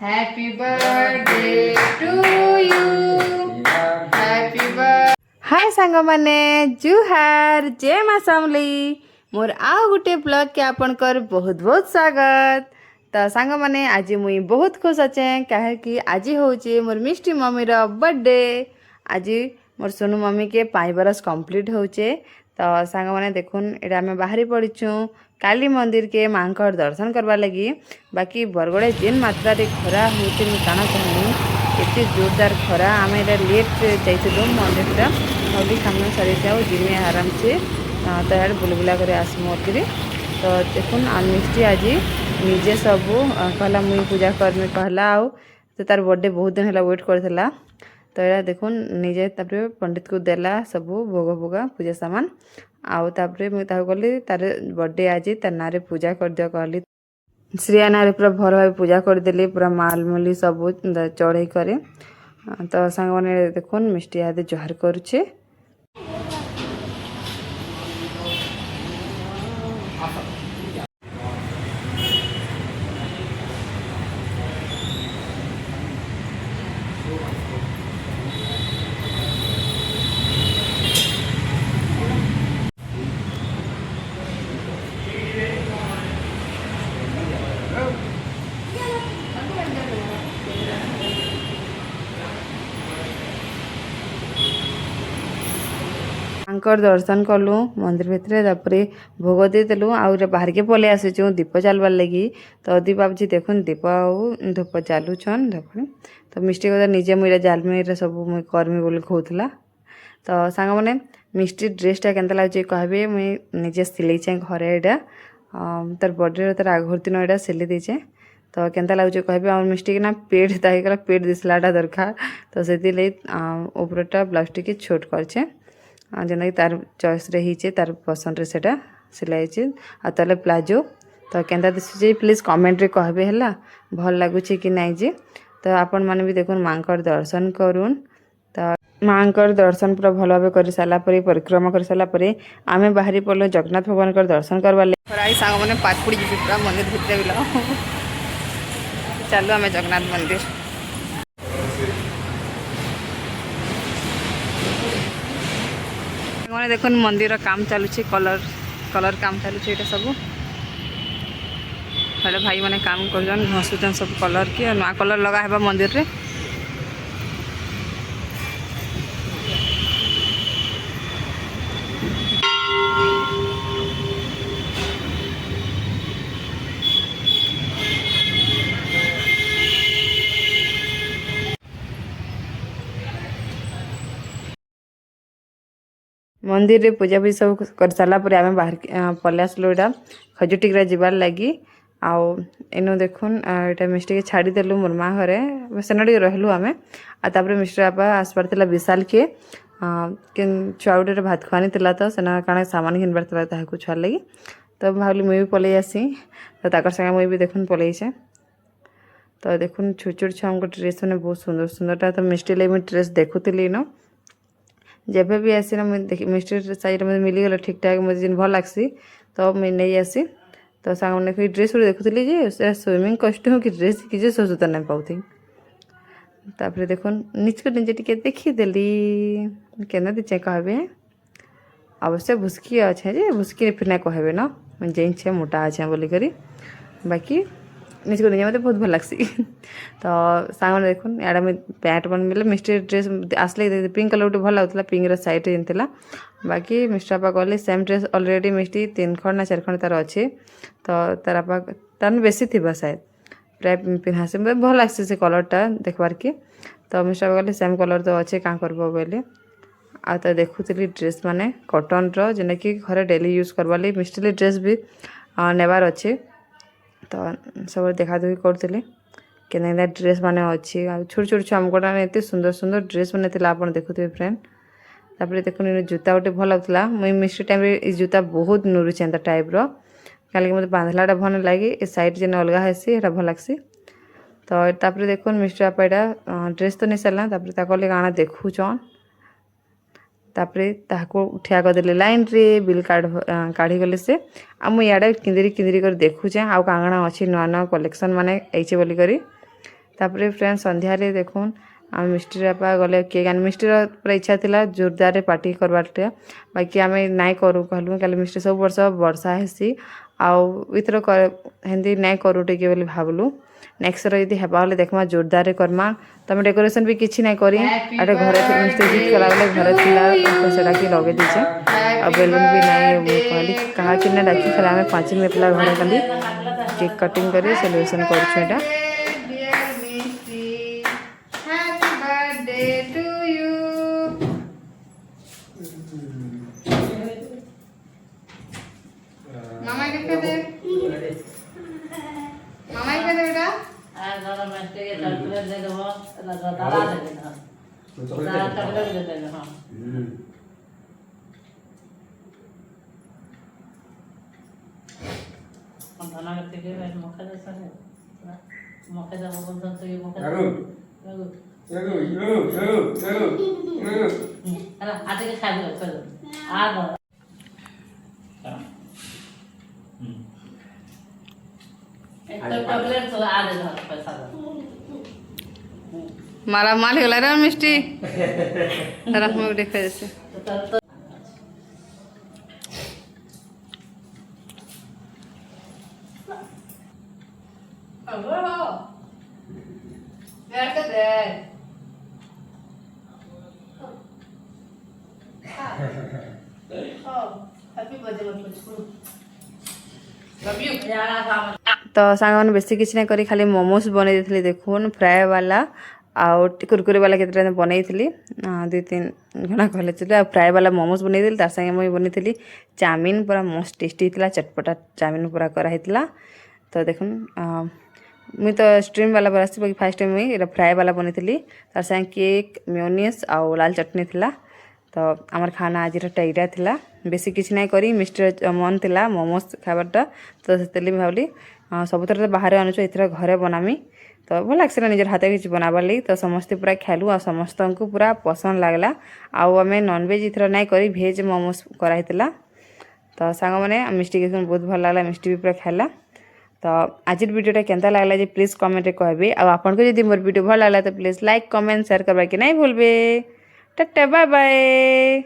Happy birthday to you. Happy birthday. हाय सांग माने जुहार जय माँ समली मोर आउ गुटे ब्लॉग के आपनकर बहुत बहुत स्वागत। तो सांग माने आज मुई बहुत खुश अच्छे कहे कि आज होचे मोर मिष्टी मम्मी रा बर्थडे। आज मोर सोनू मम्मी के 5 बरस कंप्लीट होचे। तो सांग माने देखुन एटा में बाहरी पड़ीछू काली मंदिर के मांकर दर्शन करवा लगी। बाकी बरगड़े जेन मात्रा रे खरा होचे मु काना कहनी एते जोरदार खरा आम लेट जाइलु मंदिर अभी काम सारी जाओ जिमे आराम से तो यार बुलबुला कर आसमोकरी। तो देखुन मिष्टी आज निजे सब कहला मुई पूजा करमी कहला आउ तो तार बर्थडे बहुत दिन है वेट करता। तो यहाँ देखुन निजे तापर पंडित को देला सब भोग भोगा पूजा सामान आउ तापर मुझे कहली तार बर्थडे आज तार ना पूजा कर दियो कहली श्रेया ना पूरा भर भाव पूजा करदेली पूरा मालमूली सब चढ़ई करे। तो सांग मैंने देखुन मिष्टी आदि जुहार करुचे। दर्शन कलु मंदिर भितर तापर भोग देदेलु आउ बाहर के पलि आसीचु दीप चलबार लगी। तो दीप बाबूजी देखुन दीप आउ धूप चालुछन धपड़ी। तो मिष्टी कदा निजे मुझे जालमी सब मुझे करमी बोली कहला। तो सांग मैंने मिष्टी ड्रेसटा केनता लगे कहबे मुई निजे सिलैचे घरे एटा तार बर्थडे तार आघर दिन एटा सिले देचे। तो केनता लगे कहबे और मिष्टी के ना पेट ताकला पेट दिसलाटा दरकार। तो से ऊपरटा ब्लाउज टी छोट करछे जेना कि तार चॉइस रे हिचे तार पसंद रे सेटा सिलाई आ तले प्लाजो। तो केनता दिसुचे प्लीज कमेंट रे कहबे हला भल लागुचे कि नाही जे। तो आपण माने भी देखुन मांकर दर्शन करून्। तो मांकर दर्शन पूरा भल भाव कर सारा परिक्रमा कर सारा आमे बाहरी पड़लो जगन्नाथ भगवान का दर्शन करवा ले थोड़ा सांग मैंने पाठ पड़ी पूरा मंदिर भितर बिला चलो आमे जगन्नाथ मंदिर। मैंने देखुन मंदिर काम चलुचे कलर कलर काम चलुचे ये सब हेल्ले भाई मैंने काम कर घसुचन सब कलर की नया कलर लगा है मंदिर रे। मंदिर रे पूजा भी सब कर सारा पर आम बाहर पलि आसलु एटा खजूर टिकरा जीवार लगी आउ इनु देखुन एटा मिष्टी के छाड़ीदेलु मोर माँ घरे सेना टे रहलु आम आपर मिष्टी बापा आसबार था विशाल के छुआ गुटे भात खुआनी तो सेना काଣା सामान घिनबार था ताकू छुआ लगी। तो भाविली मुई भी पलि आसी तो ताकर संगे मुई भी देखुन पलैसे। तो देखुन छोट छोट छुआ ड्रेस मैंने बहुत सुंदर सुंदरटा तो मिष्टी लगे मुझे ड्रेस देखुली न जब भी आसी ना मुझे मिष्टी साइज मुझे मिलीगला ठीक ठाक मुझे जिन भल लगसी तो मुझे नहीं आसी। तो सांग मैंने ड्रेस गुटे देखुली जे स्विमिंग कस्ट्यूम कि ड्रेस किसी सोचता नहीं पाऊथी। तापर देखुन निजको निजे टिके देखीदेली केना दीचे कहबे अवश्य भुस्की अच्छे जे भुस्की फिर ना कहबे ना जेछे मोटा अच्छे बोलिक बाकी निजको निजे मत बहुत भल लगसी। तो सांग मैंने देखुन यार पैंट बन मिले मिष्टी ड्रेस आसले पिंक कलर गोटे भल लगुला पिंक रईट जेनला बाकी मिष्टी बापा कहले सेम ड्रेस अलरेडी मिष्टी 3 खंड ना 4 खंड तार अच्छे। तो तार बापा तार बेसी थी शायद प्राय पिन्हा से मतलब भल लगसी से कलरटा देखबार के। तो मिष्टी बापा कहले सेम कलर तो अच्छे क्या करबो बोले आ तो देखुली ड्रेस माने कॉटन रो जेना कि घरे डेली यूज करवा लगी मिष्टी ड्रेस भी नेबार अच्छे। तो सब देखा देखी करूँ के ड्रेस माने अच्छी छोट छोट छुआ आमको एत सुंदर सुंदर ड्रेस मैंने आप देखुए फ्रेंड। तापर देखुन जूता गोटे भल लगुला मुई मिष्टी टाइम ये जूता बहुत नुरुचे एंता टाइप रो कल मतलब बांधलाटा भल लगे ए साइड जेन अलग हेसी भल लगसी। तो तापर देखुन मिष्टी बापा यहाँ ड्रेस तो नहीं सारा तापर कहले काଣା देखुचन तापरे ताको ठिया करदेले लाइन रे बिल काढ़ी गले से आ मु याडे किंदिरी किंदिरी कर देखुचे आउ कांगणा अच्छी नुआ नुआ कलेक्शन माने आइचे बोली करी तापर फ्रेंड संध्यार देखुन आम मिस्टी बापा गले केक आने मिस्टी पूरा इच्छा था जोरदार पार्टी करवाटे बाकी आम नाई करूँ कहलु कल मिस्टी सब वर्ष वर्षा हेसी आउर हेन्दी नाई करूँ टे बोली भावलु नेक्स्ट रो यदि हेबा बोले देखमा जोरदार करमा तो आम डेकोरेशन भी किसी ना करी आटे घरे मिस्टी जिद कला बेले घरे थिला तो सेटा कि लगे दीचे आ बेलून भी नाई कहली कहा कि ना डाकी खाली आम 5 मिनट ला घरे खाली केक कटिंग करी सेलिब्रेशन करूँ मामा के दे मामा के दे बेटा आ दादा मस्ते के चॉकलेट दे दो दादा दे दे दादा चॉकलेट दे दे हां हम खाना करते के भाई मौका दे सर मौका दे बोल तो ये मौका अरे आते के खा लो चलो आ दो माला माल होला रे मिस्टी तरफ में देख जैसे तो सांग मैंने बेसी किसी ना करी खाली मोमोज बन देखुन फ्राए वाला आउ कुरकुरे वाला केतटा बनई 2-3 घंटा कहले चले फ्राए वाला मोमोज बनई तार संगे मुई बनी चाउमिन पूरा मस्त टेस्टी था चटपटा चाउमिन पूरा कराई तो देखुन मुई तो स्ट्रीम वाला बरासी बाकी फास्ट टाइम मुई फ्राए वाला बनी तार संगे केक मेयोनीज आउ लाल चटनी थिला तो आमर खाना आज टाइटा थिला बेसी किसी ना करी मिस्टर मन थिला मोमोज खाबारटा तो से भावली सब थर बाहर आणुच एथर घरे बनामी तो भल लगे निजर हाथ किसी बनाबार लगी तो समस्ते पूरा खेलु आ समस्त को पूरा पसंद लगला आउ आम नॉनवेज इथर ना करी भेज मोमोज कराई तो सांग मैंने मिस्टी के बहुत भल लगला मिस्टी भी पूरा खाला तो आज वीडियोटा केंता लगला जे प्लीज कमेंट रे कहबे आ आपन को जदि मोर वीडियो भल लगला तो प्लीज लाइक कमेंट शेयर करबा के नहीं भूलबे टाटा बाय बाय।